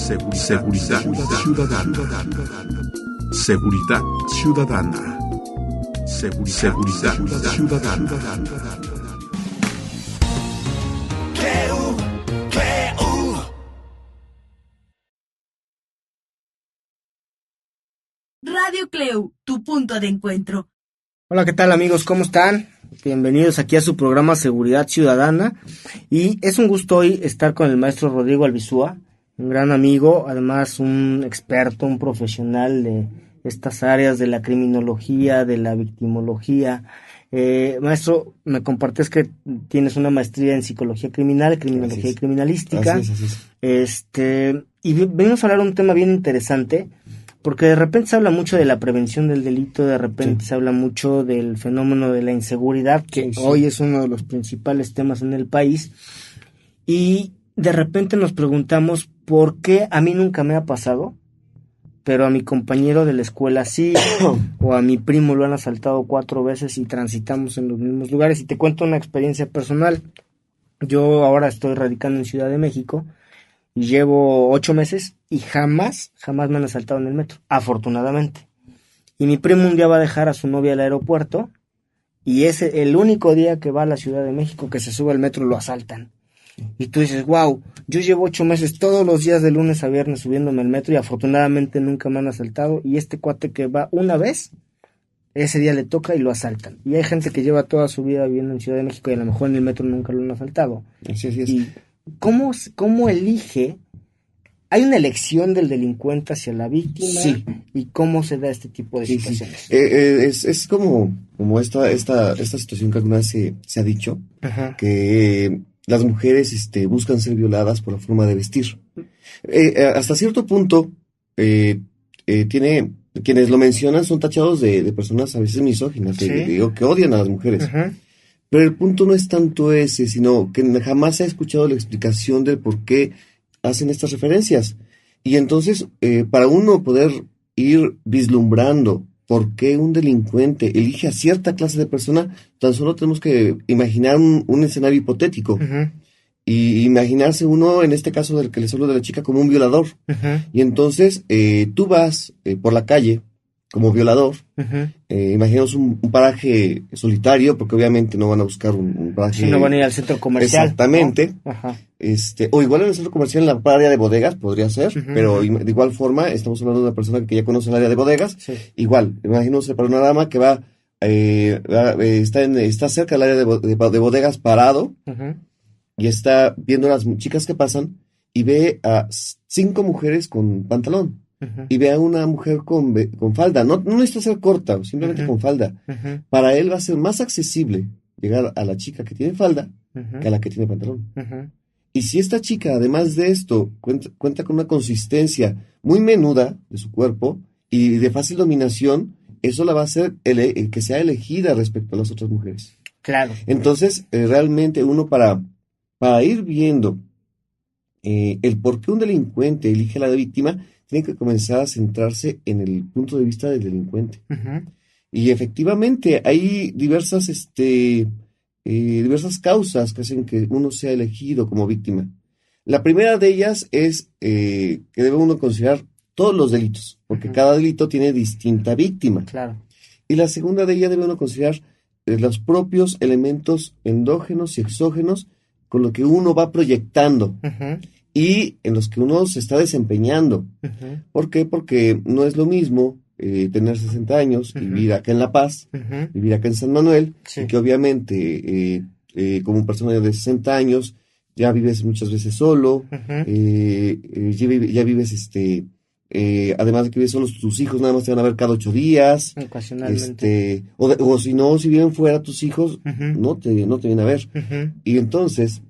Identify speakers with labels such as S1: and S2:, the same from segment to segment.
S1: Seguridad ciudadana. Seguridad ciudadana. Seguridad ciudadana.
S2: Radio Cleu, tu punto de encuentro.
S3: Hola, ¿qué tal amigos? ¿Cómo están? Bienvenidos aquí a su programa Seguridad Ciudadana. Y es un gusto hoy estar con el maestro Rodrigo Albizúa, un gran amigo, además un experto, un profesional de estas áreas de la criminología, de la victimología. Maestro, me compartes que tienes una maestría en psicología criminal, criminología y criminalística.
S4: Así es.
S3: Y venimos a hablar de un tema bien interesante, porque de repente se habla mucho de la prevención del delito, de repente se habla mucho del fenómeno de la inseguridad, que hoy es uno de los principales temas en el país, y de repente nos preguntamos por qué a mí nunca me ha pasado, pero a mi compañero de la escuela sí, o a mi primo lo han asaltado 4 veces y transitamos en los mismos lugares. Y te cuento una experiencia personal. Yo ahora estoy radicando en Ciudad de México, y llevo 8 meses y jamás me han asaltado en el metro, afortunadamente. Y mi primo un día va a dejar a su novia al aeropuerto y es el único día que va a la Ciudad de México que se sube al metro lo asaltan. Y tú dices, wow, yo llevo 8 meses todos los días de lunes a viernes subiéndome al metro y afortunadamente nunca me han asaltado. Y este cuate que va una vez, ese día le toca y lo asaltan. Y hay gente que lleva toda su vida viviendo en Ciudad de México y a lo mejor en el metro nunca lo han asaltado.
S4: Así es.
S3: Y ¿Cómo elige? ¿Hay una elección del delincuente hacia la víctima?
S4: Sí.
S3: ¿Y cómo se da este tipo de situaciones?
S4: Sí. Es como esta situación que alguna vez se ha dicho,
S3: Ajá.
S4: que las mujeres buscan ser violadas por la forma de vestir. Hasta cierto punto, quienes lo mencionan son tachados de personas a veces misóginas,
S3: Sí.
S4: que odian a las mujeres.
S3: Ajá.
S4: Pero el punto no es tanto ese, sino que jamás se ha escuchado la explicación del por qué hacen estas referencias. Y entonces, para uno poder ir vislumbrando por qué un delincuente elige a cierta clase de persona, tan solo tenemos que imaginar un escenario hipotético.
S3: Ajá.
S4: Y imaginarse uno, en este caso del que les hablo de la chica, como un violador.
S3: Ajá.
S4: Y entonces, tú vas por la calle como violador.
S3: Ajá.
S4: Imaginemos un paraje solitario, porque obviamente no van a buscar un paraje.
S3: Si no van a ir al centro comercial.
S4: Exactamente.
S3: ¿No? Ajá.
S4: O igual en el centro comercial, en la área de bodegas, podría ser,
S3: Ujú,
S4: pero
S3: ujú.
S4: de igual forma, estamos hablando de una persona que ya conoce el área de bodegas.
S3: Sí.
S4: Igual, imagínense para una dama que está cerca del área de bodegas parado
S3: Ajá.
S4: y está viendo a las chicas que pasan y ve a 5 mujeres con pantalón.
S3: Ajá.
S4: Y ve a una mujer con falda. No necesita ser corta, simplemente
S3: Ujú.
S4: con falda.
S3: Ajá.
S4: Para él va a ser más accesible llegar a la chica que tiene falda
S3: Ajá.
S4: que a la que tiene pantalón.
S3: Ajá.
S4: Y si esta chica, además de esto, cuenta con una consistencia muy menuda de su cuerpo y de fácil dominación, eso la va a hacer que sea elegida respecto a las otras mujeres.
S3: Claro.
S4: Entonces, realmente uno para ir viendo el por qué un delincuente elige a la víctima, tiene que comenzar a centrarse en el punto de vista del delincuente.
S3: Ajá.
S4: Y efectivamente hay diversas causas que hacen que uno sea elegido como víctima. La primera de ellas es que debe uno considerar todos los delitos, porque
S3: Ujú.
S4: cada delito tiene distinta víctima.
S3: Claro.
S4: Y la segunda de ellas debe uno considerar los propios elementos endógenos y exógenos con lo que uno va proyectando
S3: Ajá.
S4: y en los que uno se está desempeñando.
S3: Ajá.
S4: ¿Por qué? Porque no es lo mismo tener 60 años y
S3: Ujú.
S4: vivir acá en La Paz,
S3: Ajá.
S4: vivir acá en San Manuel,
S3: Sí.
S4: y que obviamente como persona de 60 años ya vives muchas veces solo,
S3: Ajá.
S4: ya vives, además de que vives solo, tus hijos nada más te van a ver cada 8 días,
S3: Ocasionalmente.
S4: o si no, si viven fuera tus hijos,
S3: Ujú.
S4: no te vienen a ver.
S3: Ajá.
S4: Y entonces,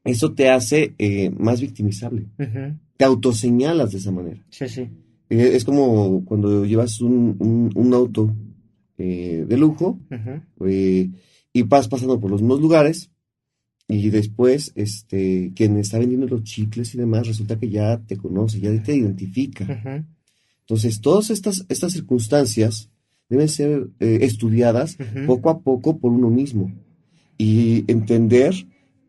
S4: eso te hace más victimizable,
S3: Ajá.
S4: te autoseñalas de esa manera.
S3: Sí, sí.
S4: Es como cuando llevas un auto de lujo
S3: Ajá.
S4: y vas pasando por los mismos lugares y después quien está vendiendo los chicles y demás resulta que ya te conoce, ya te identifica.
S3: Ajá.
S4: Entonces, todas estas circunstancias deben ser estudiadas
S3: Ujú.
S4: poco a poco por uno mismo y entender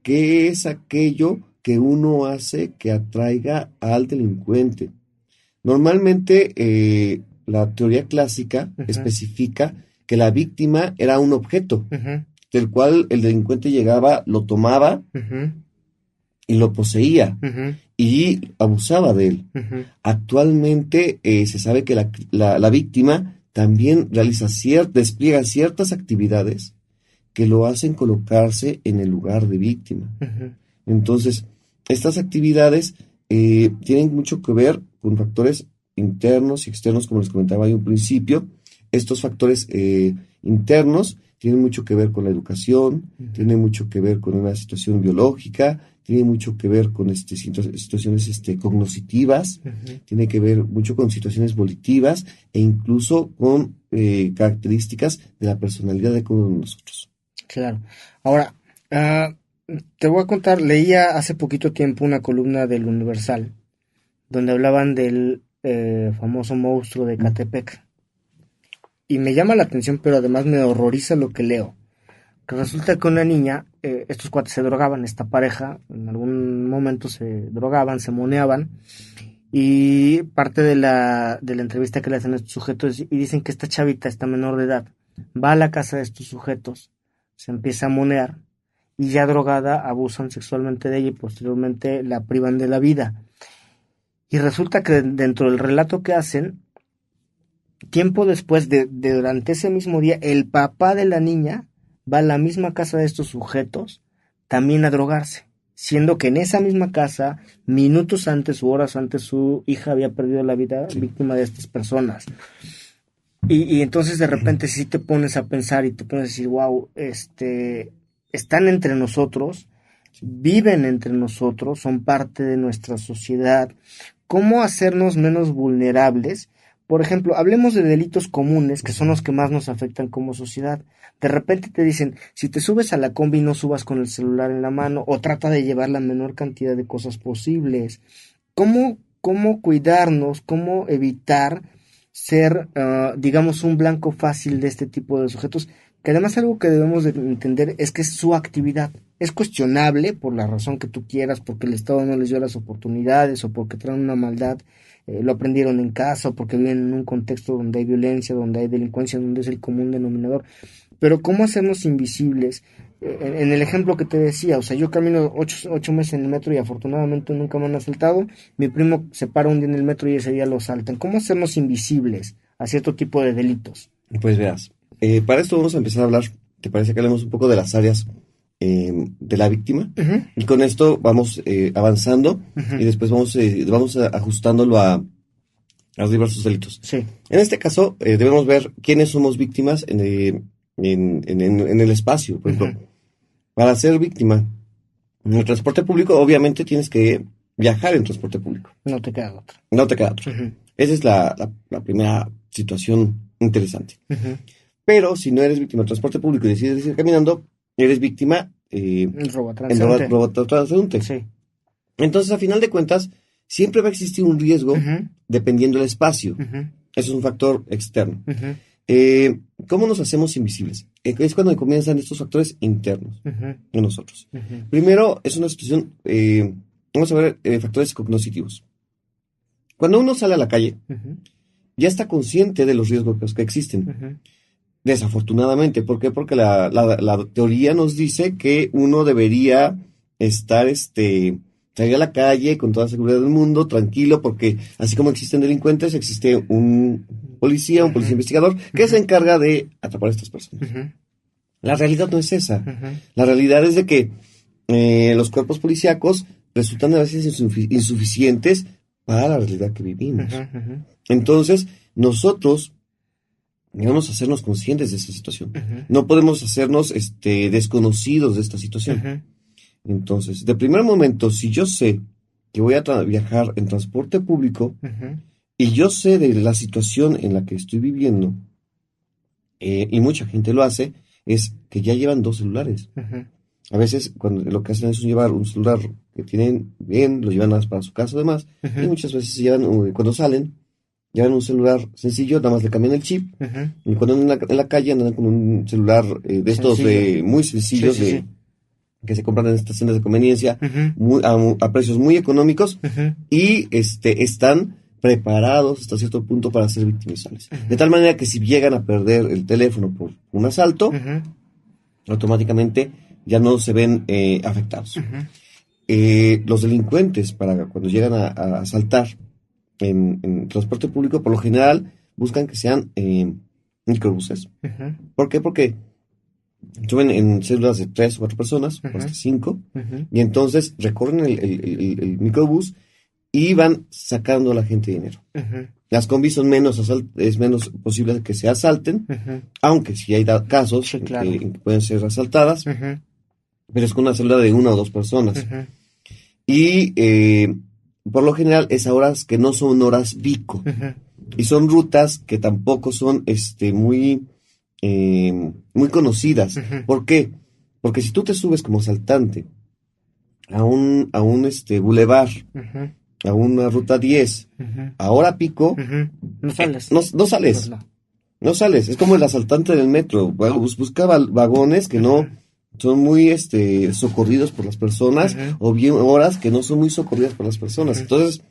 S4: qué es aquello que uno hace que atraiga al delincuente? Normalmente la teoría clásica especifica que la víctima era un objeto del cual el delincuente llegaba, lo tomaba y lo poseía y abusaba de él. Actualmente se sabe que la víctima también despliega ciertas actividades que lo hacen colocarse en el lugar de víctima. Entonces, estas actividades tienen mucho que ver con factores internos y externos, como les comentaba yo al principio. Estos factores internos tienen mucho que ver con la educación, tienen mucho que ver con una situación biológica, tiene mucho que ver con situaciones cognitivas, tiene que ver mucho con situaciones volitivas e incluso con características de la personalidad de cada uno de nosotros.
S3: Claro. Ahora, te voy a contar, leía hace poquito tiempo una columna del Universal, donde hablaban del famoso monstruo de Ecatepec. Y me llama la atención, pero además me horroriza lo que leo. Que resulta que una niña, estos cuates se drogaban, esta pareja, en algún momento se drogaban, se moneaban, y parte de la entrevista que le hacen a estos sujetos, y dicen que esta chavita, esta menor de edad, va a la casa de estos sujetos, se empieza a monear, y ya drogada abusan sexualmente de ella y posteriormente la privan de la vida. Y resulta que dentro del relato que hacen, tiempo después, durante ese mismo día, el papá de la niña va a la misma casa de estos sujetos también a drogarse, siendo que en esa misma casa, minutos antes u horas antes, su hija había perdido la vida víctima de estas personas. Y entonces de repente sí te pones a pensar y te pones a decir, wow, están entre nosotros, viven entre nosotros, son parte de nuestra sociedad. ¿Cómo hacernos menos vulnerables? Por ejemplo, hablemos de delitos comunes, que son los que más nos afectan como sociedad. De repente te dicen, si te subes a la combi no subas con el celular en la mano, o trata de llevar la menor cantidad de cosas posibles. ¿Cómo cuidarnos? ¿Cómo evitar ser, digamos, un blanco fácil de este tipo de sujetos? Que además algo que debemos de entender es que es su actividad. Es cuestionable por la razón que tú quieras, porque el Estado no les dio las oportunidades, o porque traen una maldad, lo aprendieron en casa, o porque viven en un contexto donde hay violencia, donde hay delincuencia, donde es el común denominador. Pero ¿cómo hacernos invisibles? En el ejemplo que te decía, o sea, yo camino 8 meses en el metro y afortunadamente nunca me han asaltado. Mi primo se para un día en el metro y ese día lo asaltan. ¿Cómo hacernos invisibles a cierto tipo de delitos?
S4: Pues veas, para esto vamos a empezar a hablar, ¿te parece que hablemos un poco de las áreas de la víctima? Y con esto vamos avanzando y después vamos ajustándolo a los diversos delitos.
S3: Sí.
S4: En este caso, debemos ver quiénes somos víctimas en el espacio. Por ejemplo, para ser víctima en el transporte público, obviamente tienes que viajar en transporte público.
S3: No te queda otra.
S4: No te queda otra. Esa es la primera situación interesante. Pero si no eres víctima de transporte público y decides ir caminando, eres víctima en robo-transeúnte. Sí. Entonces, a final de cuentas, siempre va a existir un riesgo dependiendo del espacio. Eso es un factor externo. ¿Cómo nos hacemos invisibles? Es cuando comienzan estos factores internos en nosotros. Primero, es una situación, vamos a ver factores cognitivos. Cuando uno sale a la calle, ya está consciente de los riesgos que existen. Desafortunadamente, ¿por qué? Porque la teoría nos dice que uno debería estar, salir a la calle con toda la seguridad del mundo, tranquilo, porque así como existen delincuentes, existe un policía investigador, que se encarga de atrapar a estas personas. La realidad no es esa. La realidad es de que los cuerpos policíacos resultan a veces insuficientes para la realidad que vivimos. Entonces, nosotros debemos hacernos conscientes de esta situación. No podemos hacernos desconocidos de esta situación. Entonces, de primer momento, si yo sé que voy a viajar en transporte público y yo sé de la situación en la que estoy viviendo, y mucha gente lo hace, es que ya llevan 2 celulares. A veces cuando lo que hacen es llevar un celular que tienen bien, lo llevan para su casa además, y muchas veces llevan, cuando salen, llevan un celular sencillo, nada más le cambian el chip, y cuando andan en la calle andan con un celular de estos muy sencillos que se compran en estaciones de conveniencia
S3: Ujú.
S4: a precios muy económicos
S3: Ujú.
S4: y están preparados hasta cierto punto para ser victimizables.
S3: Ujú.
S4: De tal manera que si llegan a perder el teléfono por un asalto,
S3: Ujú.
S4: automáticamente ya no se ven afectados.
S3: Ujú.
S4: Los delincuentes, para cuando llegan a asaltar en transporte público, por lo general buscan que sean microbuses.
S3: Ujú.
S4: ¿Por qué? Porque suben en células de 3 o 4 personas, o hasta 5,
S3: Ujú.
S4: y entonces recorren el microbús y van sacando a la gente dinero.
S3: Ujú.
S4: Las combis son es menos posible que se asalten,
S3: Ujú.
S4: aunque sí hay casos
S3: Sí, claro.
S4: en que pueden ser asaltadas,
S3: Ujú.
S4: pero es con una célula de 1 o 2 personas.
S3: Ujú.
S4: Y por lo general es a horas que no son horas pico.
S3: Ujú.
S4: Y son rutas que tampoco son muy conocidas.
S3: Ujú.
S4: ¿Por qué? Porque si tú te subes como asaltante a un bulevar,
S3: Ujú.
S4: a una ruta 10,
S3: Ujú.
S4: a hora pico,
S3: Ujú. No sales.
S4: no sales.
S3: Pues no.
S4: No sales. Es como el asaltante del metro. Busca vagones que no son muy socorridos por las personas,
S3: Ujú.
S4: o bien horas que no son muy socorridas por las personas.
S3: Ujú.
S4: Entonces,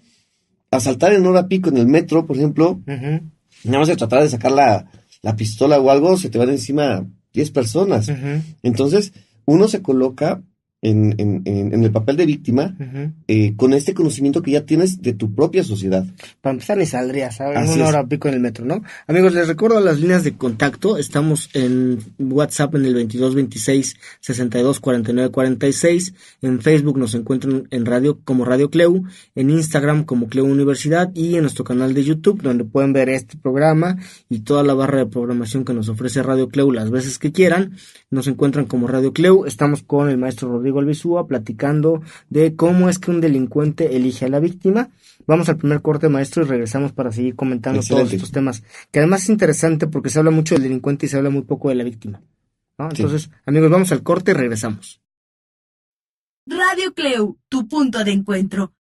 S4: asaltar en hora pico en el metro, por ejemplo,
S3: Ujú.
S4: nada más de tratar de sacar la pistola o algo, se te van encima 10 personas.
S3: Ujú.
S4: Entonces, uno se coloca en el papel de víctima
S3: Ujú.
S4: con este conocimiento que ya tienes de tu propia sociedad.
S3: Para empezar ni saldría, ¿sabes? En
S4: Así
S3: una
S4: es.
S3: hora pico en el metro, ¿no? Amigos, les recuerdo las líneas de contacto. Estamos en WhatsApp en el 2226-624946. En Facebook nos encuentran en radio como Radio Cleu, en Instagram como Cleu Universidad y en nuestro canal de YouTube, donde pueden ver este programa y toda la barra de programación que nos ofrece Radio Cleu las veces que quieran. Nos encuentran como Radio Cleu. Estamos con el maestro Rodrigo Albizúa platicando de cómo es que un delincuente elige a la víctima. Vamos al primer corte, maestro, y regresamos para seguir comentando
S4: Excelente.
S3: todos estos temas, que además es interesante porque se habla mucho del delincuente y se habla muy poco de la víctima, ¿no? Entonces, amigos, vamos al corte y regresamos.
S2: Radio Cleu, tu punto de encuentro.